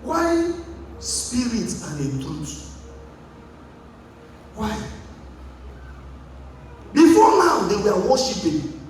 Why spirit and a truth? Why? Before now, they were worshiping.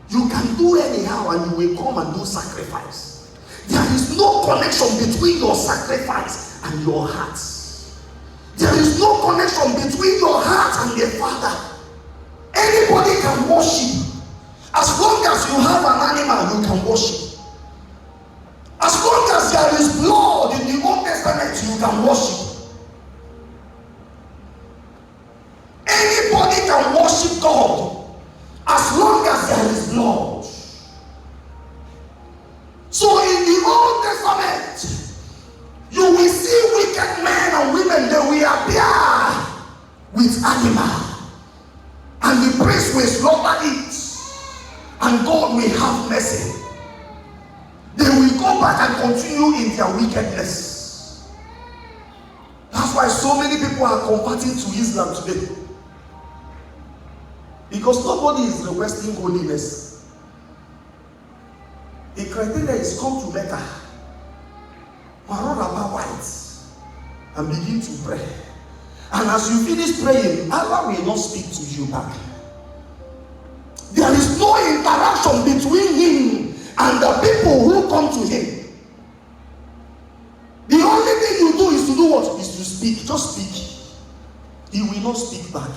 You can do anyhow and you will come and do sacrifice. There is no connection between your sacrifice and your heart. There is no connection between your heart and the Father. Anybody can worship. As long as you have an animal, you can worship. As long as there is blood in the Old Testament, you can worship. Anybody can worship God as long as there is blood. So in the Old Testament, you will see wicked men and women, they will appear with animal. And the priest will slaughter it. And God will have mercy. They will go back and continue in their wickedness. That's why so many people are converting to Islam today. Because nobody is requesting holiness. The criteria is come to Mecca, maroon wrapper white, and begin to pray. And as you finish praying, Allah will not speak to you back. There is no interaction between him and the people who come to him. The only thing you do is to do what? Is to speak. Just speak. He will not speak back.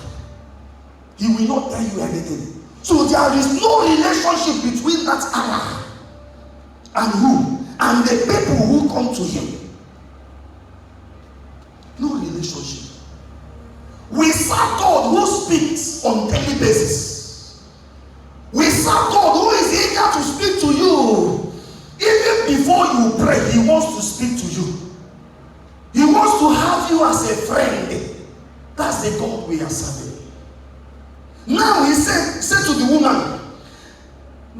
He will not tell you anything. So there is no relationship between that Allah and who? And the people who come to him. No relationship. We serve God who speaks on daily basis. We serve God who is eager to speak to you. Even before you pray, he wants to speak to you. He wants to have you as a friend. That's the God we are serving. Now he said to the woman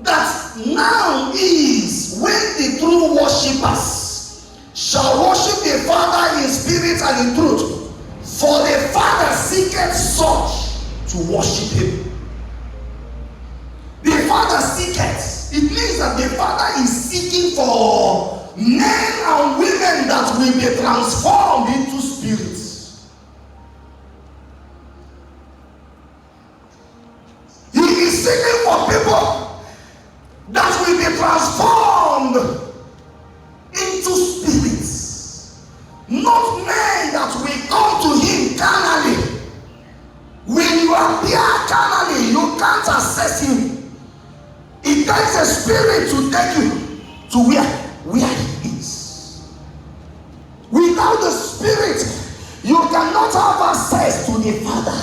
that now is when the true worshippers shall worship the Father in spirit and in truth. For the Father seeketh such to worship him. The Father seeketh. It means that the Father is seeking for men and women that will be transformed into spirits. He is seeking for people that will be transformed into spirits. Not men that will come to him carnally. When you appear carnally, you can't access him. It takes a spirit to take you to where he is. Without the spirit, you cannot have access to the Father.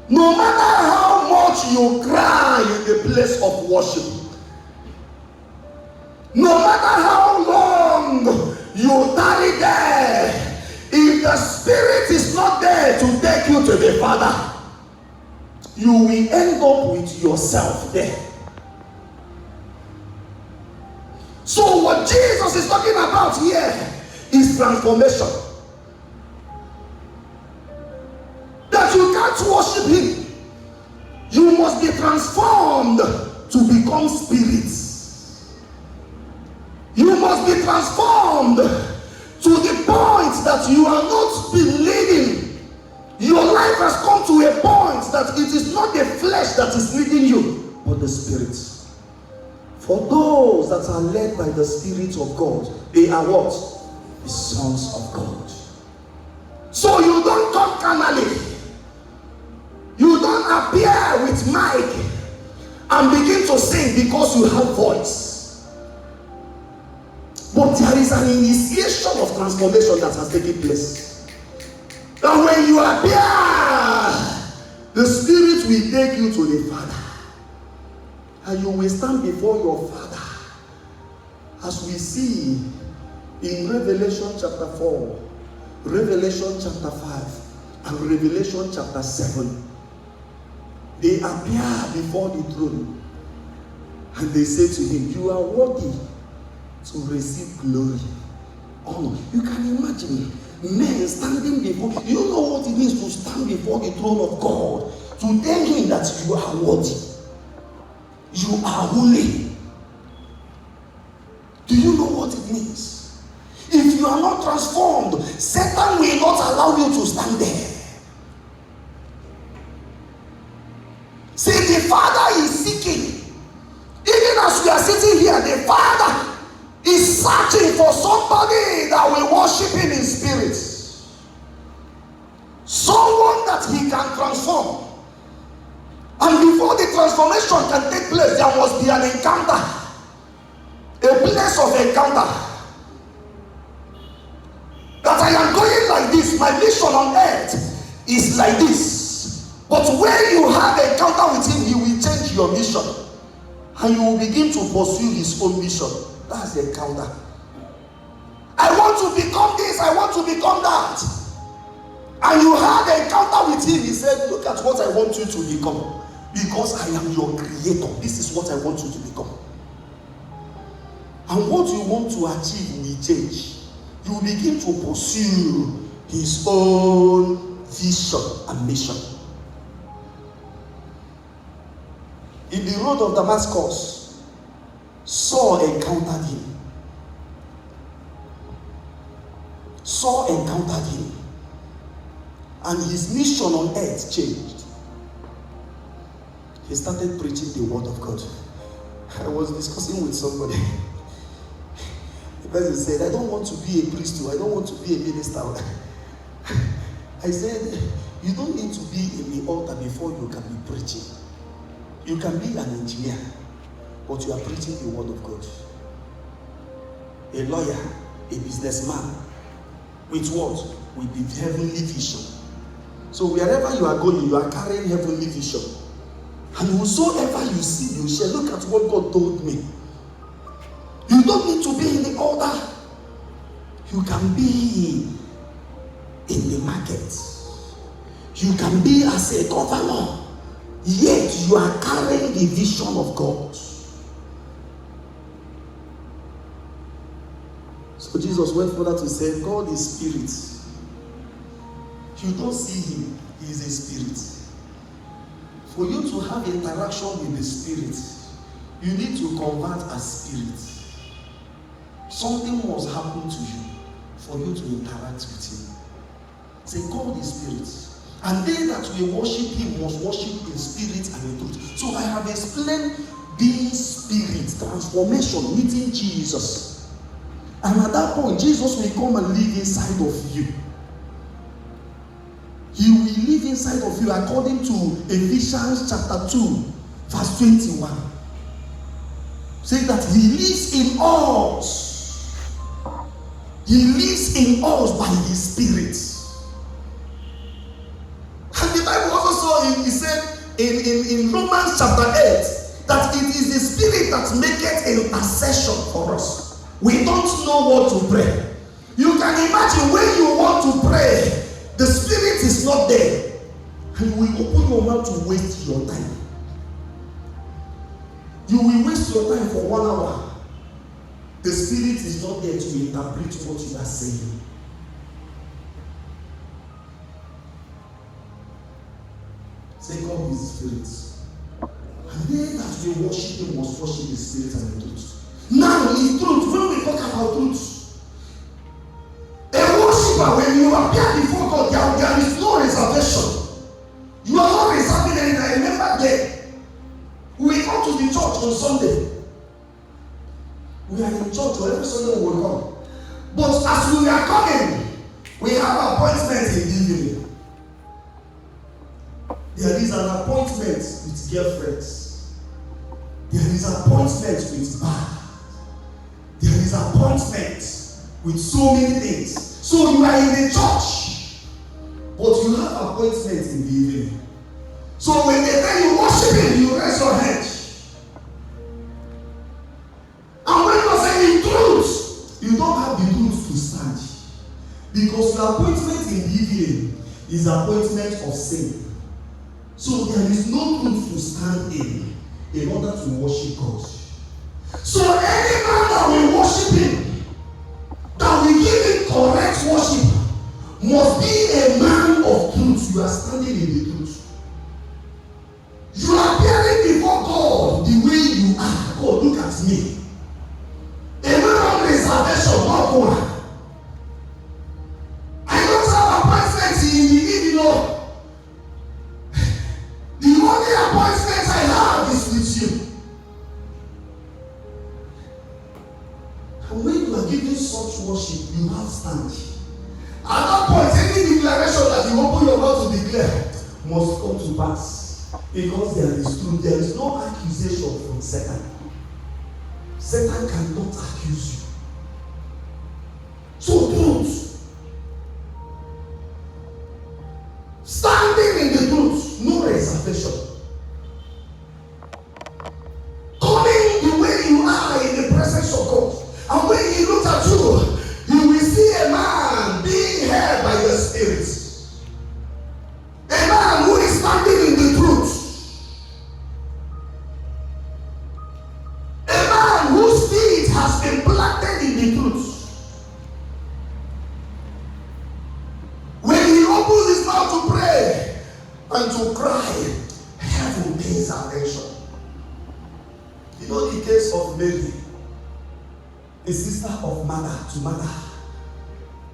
No matter how much you cry in the place of worship, no matter how long you tarry there, if the spirit is not there to take you to the Father, you will end up with yourself there. So what Jesus is talking about here is transformation. That you can't worship him. You must be transformed to become spirits. You must be transformed to the point that you are not believing. Your life has come to a point that it is not the flesh that is leading you, but the spirit. For those that are led by the Spirit of God, they are what? The sons of God. So you don't come carnally. You don't appear with mic and begin to sing because you have voice. But there is an initiation of transformation that has taken place. And when you appear, the Spirit will take you to the Father. And you will stand before your Father. As we see in Revelation chapter 4, Revelation chapter 5, and Revelation chapter 7. They appear before the throne. And they say to him, you are worthy to receive glory, honor. You can imagine men standing before. You know what it means to stand before the throne of God, to tell him that you are worthy, you are holy. Do you know what it means? are not transformed, Satan will not allow you to stand there. See, the Father is seeking. Even as we are sitting here, the Father is searching for somebody that will worship him in spirit. Someone that he can transform. And before the transformation can take place, there must be an encounter. A place of encounter. That I am going like this. My mission on earth is like this. But when you have an encounter with him, he will change your mission. And you will begin to pursue his own mission. That's the encounter. I want to become this. I want to become that. And you had an encounter with him. He said, look at what I want you to become. Because I am your creator. This is what I want you to become. And what you want to achieve will change. You will begin to pursue his own vision and mission. In the road of Damascus, Saul encountered him. Saul encountered him. And his mission on earth changed. He started preaching the word of God. I was discussing with somebody. The person said, I don't want to be a priest, I don't want to be a minister. I said, you don't need to be in the altar before you can be preaching. You can be an engineer, but you are preaching the word of God. A lawyer, a businessman, with what? With the heavenly vision. So wherever you are going, you are carrying heavenly vision. And whosoever you see, you shall look at what God told me. You don't need to be in the altar. You can be in the market. You can be as a governor. Yet you are carrying the vision of God. So Jesus went further to say, God is spirit. You don't see him, he is a spirit. For you to have interaction with the spirit, you need to convert as spirit. Something must happen to you for you to interact with him. Say, God is spirit. And they that will worship him must worship in spirit and in truth. So I have explained being spirit, transformation, meeting Jesus. And at that point, Jesus will come and live inside of you. He will live inside of you according to Ephesians chapter 2, verse 21. Say that he lives in us. He lives in us by his spirit. And the Bible also saw, he said in Romans chapter 8, that it is the spirit that maketh intercession for us. We don't know what to pray. You can imagine when you want to pray, the spirit is not there. And you will open your mouth to waste your time. You will waste your time for 1 hour. The spirit is not there to interpret what you are saying. Say, God is spirit. And they that will worship him must worship the spirit and the truth. Now, in truth, when we talk about truth, a worshiper, when you appear before God, there is no reservation. You are not reserving anything. I remember then, we come to the church on Sunday. We are in church, so every Sunday we will come. But as we are coming, we have appointments in the evening. There is an appointment with girlfriends. There is an appointment with bar. There is an appointment with so many things. So you are in the church, but you have appointment in the evening. So when they tell you worshiping, you raise your hand. And when you say in truth, you don't have the truth to stand. Because your appointment in the evening is appointment of sin. So there is no truth to stand in order to worship God. So any man that will worship him, that will give him correct worship, must be a man of truth. You are standing in the truth. You are appearing before God the way you are. God, look at me. A man of reservation, not one. when you are giving such worship, you have stand. At that point, any declaration that you open your mouth to declare must come to pass. Because there is truth. There is no accusation from Satan. Satan cannot accuse you. So truth. Standing in the truth, no reservation. Coming the way you are in the presence of God. And when he looks at you, you will see a man being held by the Spirit. A man who is standing in the truth. A man whose feet has been planted in the truth. When he opens his mouth to pray and to cry, heaven pays attention. You know the case of Mary, a sister of Martha,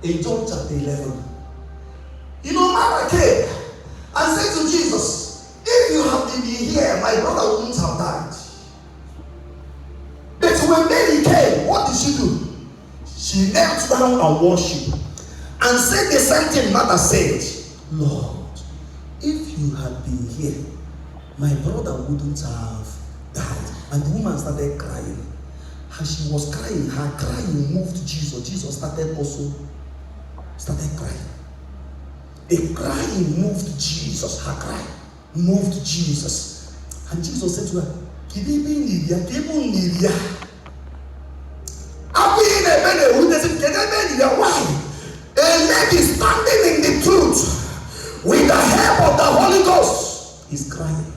in John chapter 11. You know, Martha came and said to Jesus, if you had been here, my brother wouldn't have died. But when Mary came, what did she do? She knelt down and worshipped and said the same thing Martha said. Lord, if you had been here, my brother wouldn't have died. And the woman started crying. As she was crying, her crying moved Jesus. Jesus started crying. The crying moved Jesus. Her cry moved Jesus. And Jesus said to her, why? A lady standing in the truth with the help of the Holy Ghost is crying.